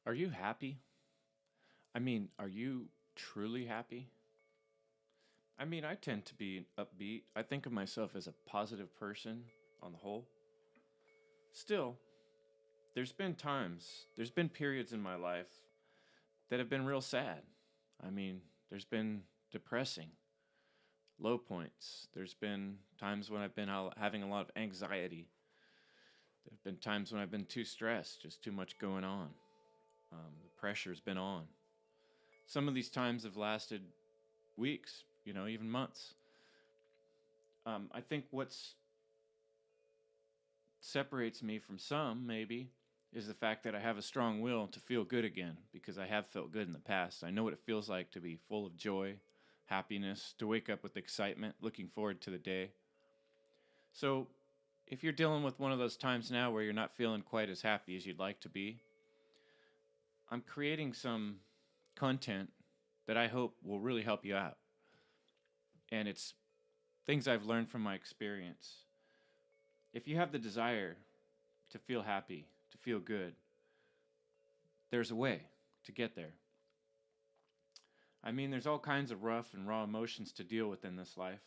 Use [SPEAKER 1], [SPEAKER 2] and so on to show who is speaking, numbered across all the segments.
[SPEAKER 1] Are you happy? Are you truly happy? I tend to be upbeat. I think of myself as a positive person on the whole. Still, there's been periods in my life that have been real sad. There's been depressing, low points. There's been times when I've been having a lot of anxiety. There have been times when I've been too stressed, just too much going on. The pressure's been on. Some of these times have lasted weeks, even months. I think what's separates me from some, maybe, is the fact that I have a strong will to feel good again because I have felt good in the past. I know what it feels like to be full of joy, happiness, to wake up with excitement, looking forward to the day. So, if you're dealing with one of those times now where you're not feeling quite as happy as you'd like to be, I'm creating some content that I hope will really help you out. And it's things I've learned from my experience. If you have the desire to feel happy, to feel good, there's a way to get there. There's all kinds of rough and raw emotions to deal with in this life.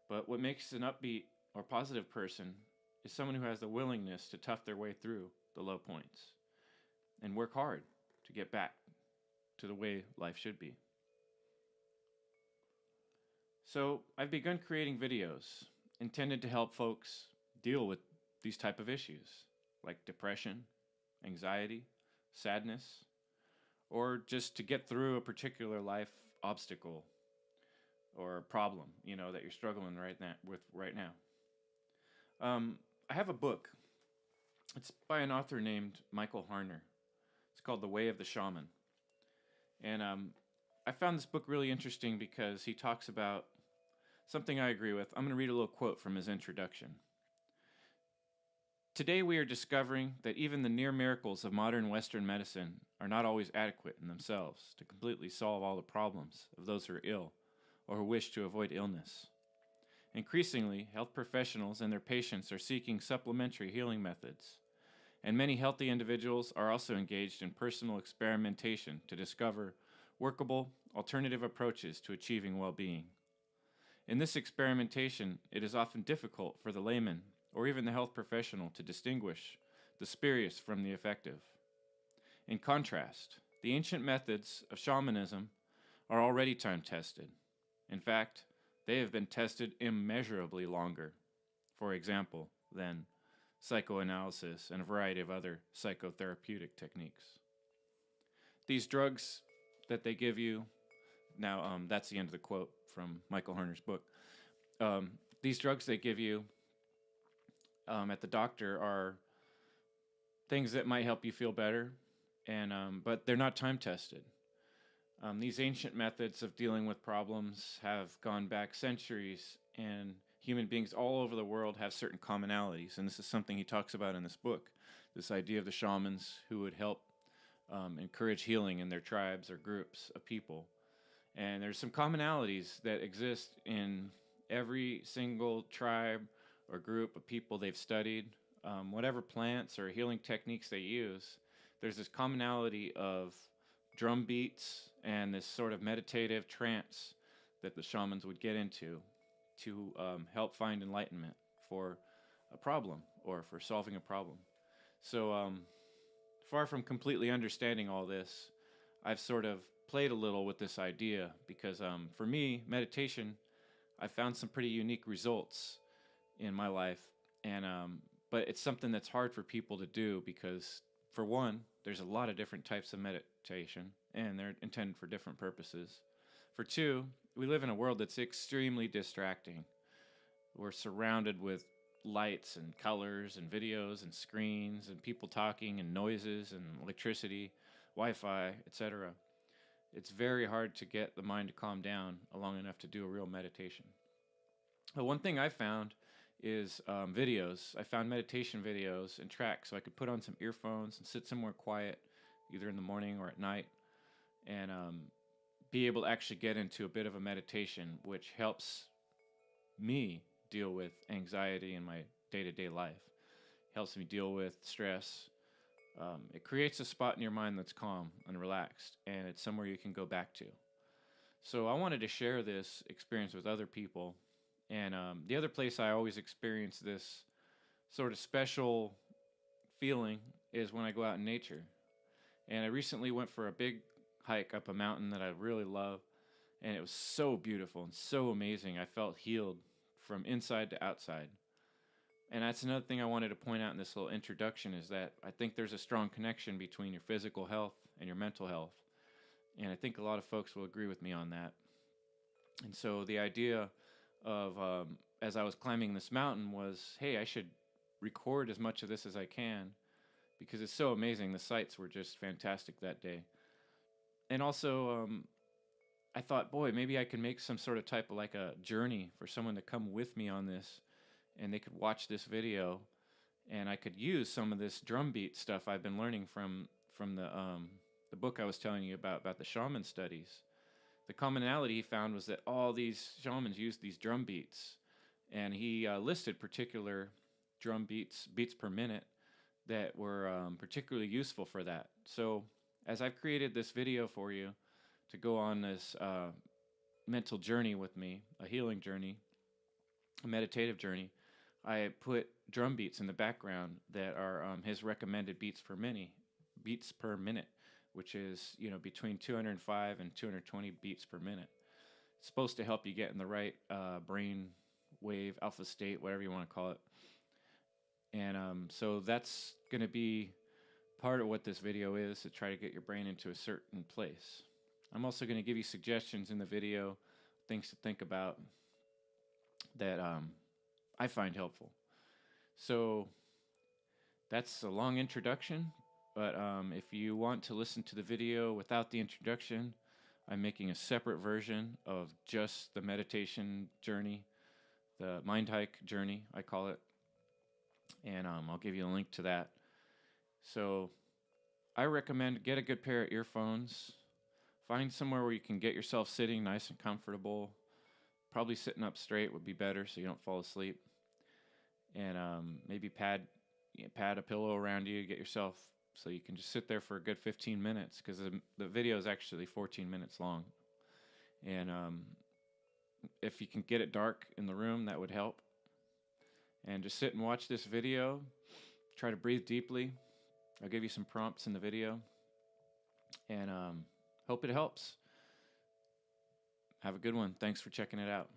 [SPEAKER 1] But what makes an upbeat or positive person is someone who has the willingness to tough their way through the low points and work hard to get back to the way life should be. So I've begun creating videos intended to help folks deal with these type of issues like depression, anxiety, sadness, or just to get through a particular life obstacle or problem, that you're struggling right now. I have a book. It's by an author named Michael Harner. It's called The Way of the Shaman. And I found this book really interesting because he talks about something I agree with. I'm going to read a little quote from his introduction. Today we are discovering that even the near miracles of modern Western medicine are not always adequate in themselves to completely solve all the problems of those who are ill or who wish to avoid illness. Increasingly, health professionals and their patients are seeking supplementary healing methods, and many healthy individuals are also engaged in personal experimentation to discover workable, alternative approaches to achieving well-being. In this experimentation, it is often difficult for the layman or even the health professional to distinguish the spurious from the effective. In contrast, the ancient methods of shamanism are already time-tested. In fact, they have been tested immeasurably longer, for example, than psychoanalysis and a variety of other psychotherapeutic techniques. These drugs that they give you, now that's the end of the quote from Michael Harner's book. These drugs they give you at the doctor are things that might help you feel better, and but they're not time tested. These ancient methods of dealing with problems have gone back centuries, and human beings all over the world have certain commonalities, and this is something he talks about in this book, this idea of the shamans who would help encourage healing in their tribes or groups of people. And there's some commonalities that exist in every single tribe or group of people they've studied. Whatever plants or healing techniques they use, there's this commonality of drum beats and this sort of meditative trance that the shamans would get into to help find enlightenment for a problem or for solving a problem. So far from completely understanding all this, I've sort of played a little with this idea because for me, meditation, I found some pretty unique results in my life, and but it's something that's hard for people to do because, for one, there's a lot of different types of meditation, and they're intended for different purposes. For two, we live in a world that's extremely distracting. We're surrounded with lights and colors and videos and screens and people talking and noises and electricity, Wi-Fi, etc. It's very hard to get the mind to calm down long enough to do a real meditation. But one thing I found is videos. I found meditation videos and tracks so I could put on some earphones and sit somewhere quiet, either in the morning or at night, and be able to actually get into a bit of a meditation, which helps me deal with anxiety in my day-to-day life. Helps me deal with stress, It creates a spot in your mind that's calm and relaxed, and it's somewhere you can go back to. So I wanted to share this experience with other people. And the other place I always experience this sort of special feeling is when I go out in nature. And I recently went for a big hike up a mountain that I really love, and it was so beautiful and so amazing. I felt healed from inside to outside. And that's another thing I wanted to point out in this little introduction is that I think there's a strong connection between your physical health and your mental health. And I think a lot of folks will agree with me on that. And so the idea of, as I was climbing this mountain was, hey, I should record as much of this as I can because it's so amazing. The sights were just fantastic that day. And also, I thought, boy, maybe I could make some sort of type of like a journey for someone to come with me on this, and they could watch this video, and I could use some of this drum beat stuff I've been learning from the book I was telling you about the shaman studies. The commonality he found was that all these shamans used these drum beats, and he listed particular drum beats per minute that were particularly useful for that. So as I've created this video for you to go on this mental journey with me, a healing journey, a meditative journey, I put drum beats in the background that are his recommended beats per minute, which is between 205 and 220 beats per minute. It's supposed to help you get in the right brain wave, alpha state, whatever you want to call it. And so that's going to be part of what this video is, to try to get your brain into a certain place. I'm also going to give you suggestions in the video, things to think about that I find helpful. So that's a long introduction, but if you want to listen to the video without the introduction, I'm making a separate version of just the meditation journey, the MindHike Journey, I call it, and I'll give you a link to that. So I recommend get a good pair of earphones. Find somewhere where you can get yourself sitting nice and comfortable. Probably sitting up straight would be better so you don't fall asleep. And maybe pad a pillow around you, get yourself so you can just sit there for a good 15 minutes because the video is actually 14 minutes long. And if you can get it dark in the room, that would help. And just sit and watch this video. Try to breathe deeply. I'll give you some prompts in the video. And hope it helps. Have a good one. Thanks for checking it out.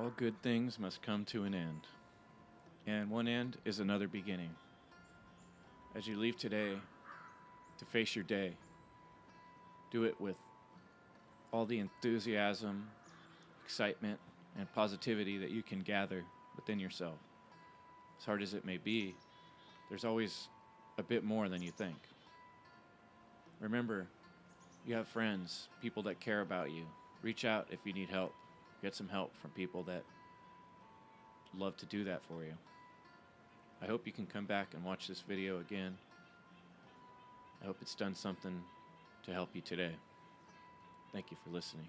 [SPEAKER 1] All good things must come to an end, and one end is another beginning. As you leave today to face your day, do it with all the enthusiasm, excitement, and positivity that you can gather within yourself. As hard as it may be, there's always a bit more than you think. Remember, you have friends, people that care about you. Reach out if you need help. Get some help from people that love to do that for you. I hope you can come back and watch this video again. I hope it's done something to help you today. Thank you for listening.